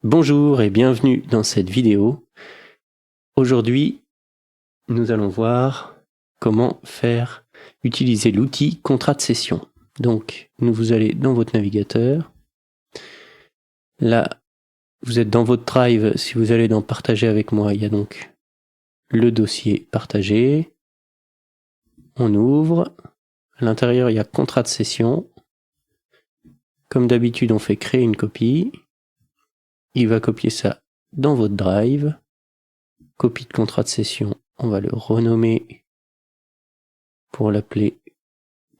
Bonjour et bienvenue dans cette vidéo. Aujourd'hui, nous allons voir comment utiliser l'outil contrat de cession. Donc, vous allez dans votre navigateur. Là, vous êtes dans votre Drive. Si vous allez dans Partager avec moi, il y a donc le dossier partagé. On ouvre. À l'intérieur, il y a contrat de cession. Comme d'habitude, on fait créer une copie. Il va copier ça dans votre Drive. Copie de contrat de cession, on va le renommer pour l'appeler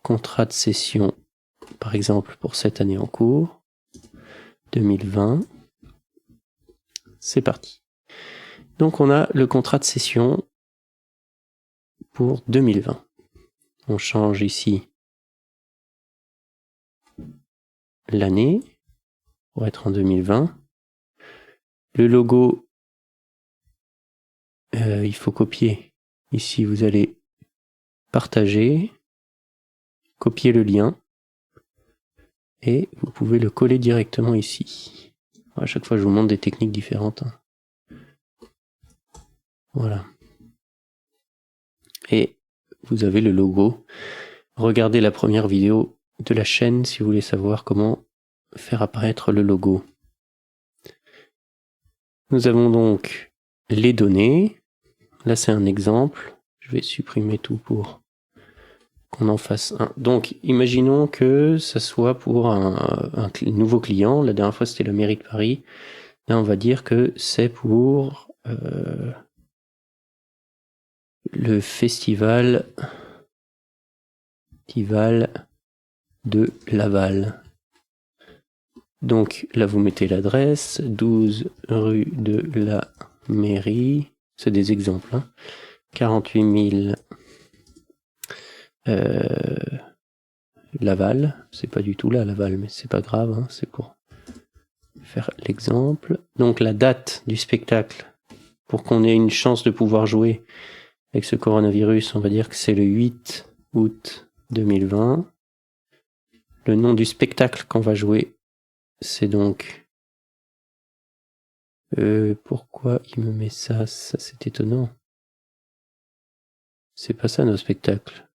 contrat de cession, par exemple pour cette année en cours, 2020. C'est parti. Donc on a le contrat de cession pour 2020. On change ici l'année pour être en 2020. Le logo, il faut copier. Ici, vous allez partager, copier le lien et vous pouvez le coller directement ici. À chaque fois, je vous montre des techniques différentes. Voilà. Et vous avez le logo. Regardez la première vidéo de la chaîne si vous voulez savoir comment faire apparaître le logo. Nous avons donc les données. Là, c'est un exemple. Je vais supprimer tout pour qu'on en fasse un. Donc, imaginons que ça soit pour un nouveau client. La dernière fois, c'était la mairie de Paris. Là, on va dire que c'est pour le festival de Laval. Donc, là, vous mettez l'adresse, 12 rue de la Mairie. C'est des exemples, hein. 48 000 Laval. C'est pas du tout là, Laval, mais c'est pas grave, hein, c'est pour faire l'exemple. Donc, la date du spectacle, pour qu'on ait une chance de pouvoir jouer avec ce coronavirus, on va dire que c'est le 8 août 2020. Le nom du spectacle qu'on va jouer, c'est donc... pourquoi il me met ça? Ça, c'est étonnant. C'est pas ça, nos spectacles.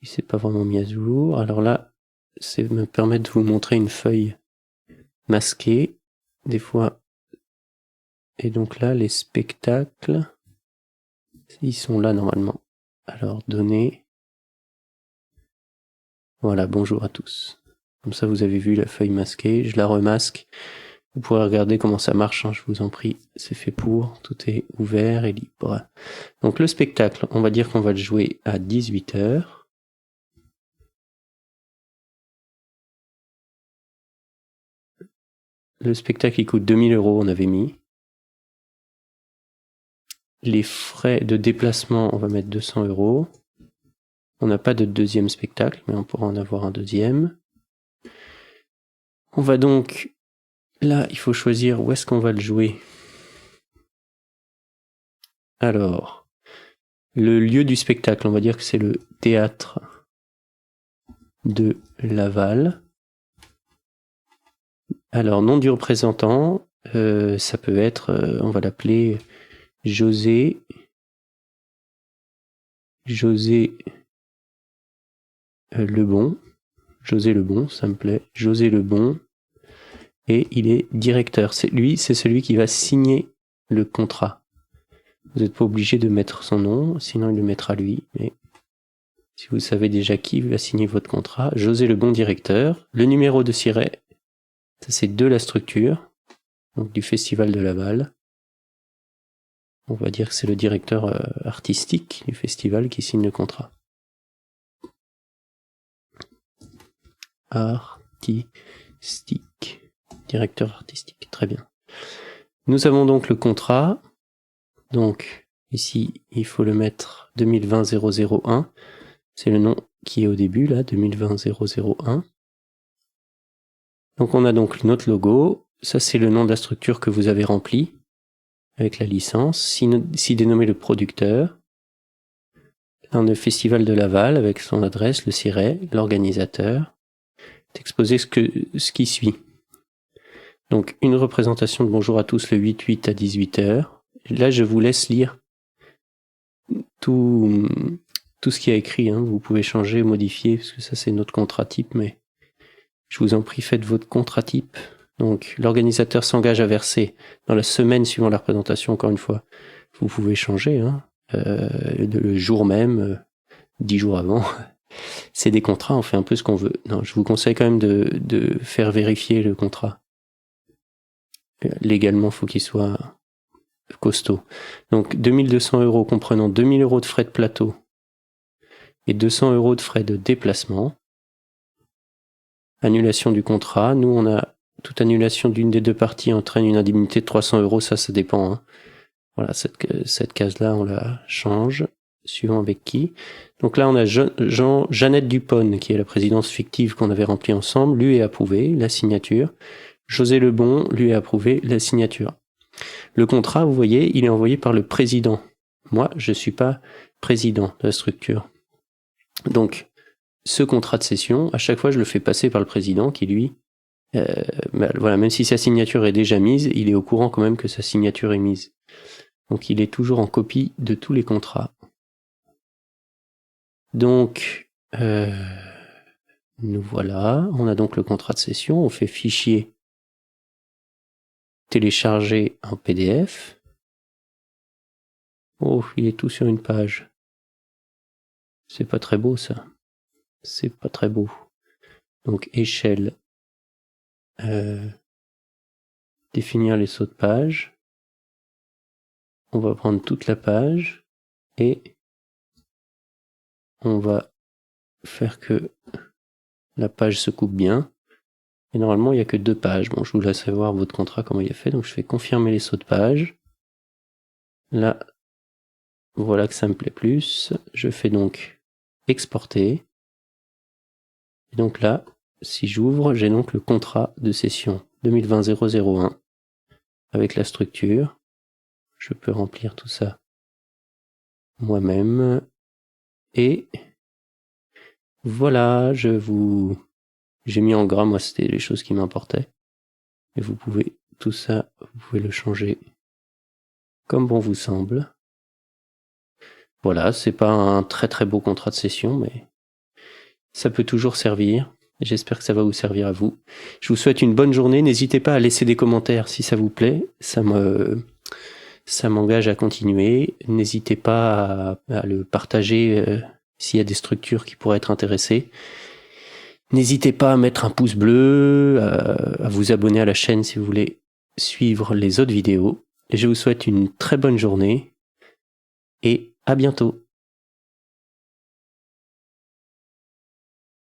Il s'est pas vraiment mis à jour. Alors là, c'est me permettre de vous montrer une feuille masquée. Des fois... Et donc là, les spectacles... Ils sont là, normalement. Alors, données... Voilà, bonjour à tous. Comme ça, vous avez vu la feuille masquée. Je la remasque. Vous pourrez regarder comment ça marche, hein, je vous en prie. C'est fait pour. Tout est ouvert et libre. Donc, le spectacle, on va dire qu'on va le jouer à 18h. Le spectacle, il coûte 2000 €, on avait mis. Les frais de déplacement, on va mettre 200 €. On n'a pas de deuxième spectacle, mais on pourra en avoir un deuxième. On va donc... Là, il faut choisir où est-ce qu'on va le jouer. Alors, le lieu du spectacle, on va dire que c'est le théâtre de Laval. Alors, nom du représentant, ça peut être, on va l'appeler José Lebon. José Lebon, ça me plaît. José Lebon. Et il est directeur. C'est celui qui va signer le contrat. Vous n'êtes pas obligé de mettre son nom, sinon il le mettra lui. Mais si vous savez déjà qui va signer votre contrat, José Lebon, directeur. Le numéro de siret, ça c'est de la structure, donc du Festival de Laval. On va dire que c'est le directeur artistique du festival qui signe le contrat. Artistique. Directeur artistique, très bien. Nous avons donc le contrat. Donc, ici, il faut le mettre 2020-001. C'est le nom qui est au début, là, 2020-001. Donc, on a donc notre logo. Ça, c'est le nom de la structure que vous avez rempli avec la licence. Si dénommé le producteur. Là, on a le Festival de Laval avec son adresse, le siret, l'organisateur. C'est exposé ce qui suit. Donc une représentation de bonjour à tous le 8-8 à 18h. Là, je vous laisse lire tout ce qui est écrit. Hein. Vous pouvez changer, modifier, parce que ça c'est notre contrat type, mais je vous en prie, faites votre contrat type. Donc l'organisateur s'engage à verser dans la semaine suivant la représentation, encore une fois. Vous pouvez changer, hein. Le jour même, 10 jours avant. C'est des contrats, on fait un peu ce qu'on veut. Non, je vous conseille quand même de faire vérifier le contrat. Légalement, faut qu'il soit costaud. Donc 2200 € comprenant 2000 € de frais de plateau et 200 € de frais de déplacement. Annulation du contrat. Nous, on a toute annulation d'une des deux parties entraîne une indemnité de 300 €. Ça dépend. Hein. Voilà, cette case-là, on la change, suivant avec qui. Donc là, on a Jeannette Dupont, qui est la présidence fictive qu'on avait remplie ensemble, lui est approuvé, la signature. José Lebon, lui est approuvé, la signature. Le contrat, vous voyez, il est envoyé par le président. Moi, je ne suis pas président de la structure. Donc, ce contrat de cession, à chaque fois, je le fais passer par le président qui, lui, voilà, même si sa signature est déjà mise, il est au courant quand même que sa signature est mise. Donc, il est toujours en copie de tous les contrats. Donc, nous voilà. On a donc le contrat de cession. On fait fichier télécharger en PDF. Oh, il est tout sur une page. C'est pas très beau ça. C'est pas très beau. Donc échelle. Définir les sauts de page. On va prendre toute la page et on va faire que la page se coupe bien. Et normalement, il n'y a que 2 pages. Bon, je vous laisserai voir votre contrat, comment il est fait. Donc, je fais confirmer les sauts de page. Là, voilà que ça me plaît plus. Je fais donc exporter. Et donc là, si j'ouvre, j'ai donc le contrat de cession 2020-001 avec la structure. Je peux remplir tout ça moi-même. Et voilà, j'ai mis en gras, moi c'était les choses qui m'importaient. Et vous pouvez, tout ça, vous pouvez le changer comme bon vous semble. Voilà, c'est pas un très très beau contrat de cession, mais ça peut toujours servir. J'espère que ça va vous servir à vous. Je vous souhaite une bonne journée. N'hésitez pas à laisser des commentaires si ça vous plaît. Ça m'engage à continuer. N'hésitez pas à le partager s'il y a des structures qui pourraient être intéressées. N'hésitez pas à mettre un pouce bleu, à vous abonner à la chaîne si vous voulez suivre les autres vidéos. Et je vous souhaite une très bonne journée et à bientôt.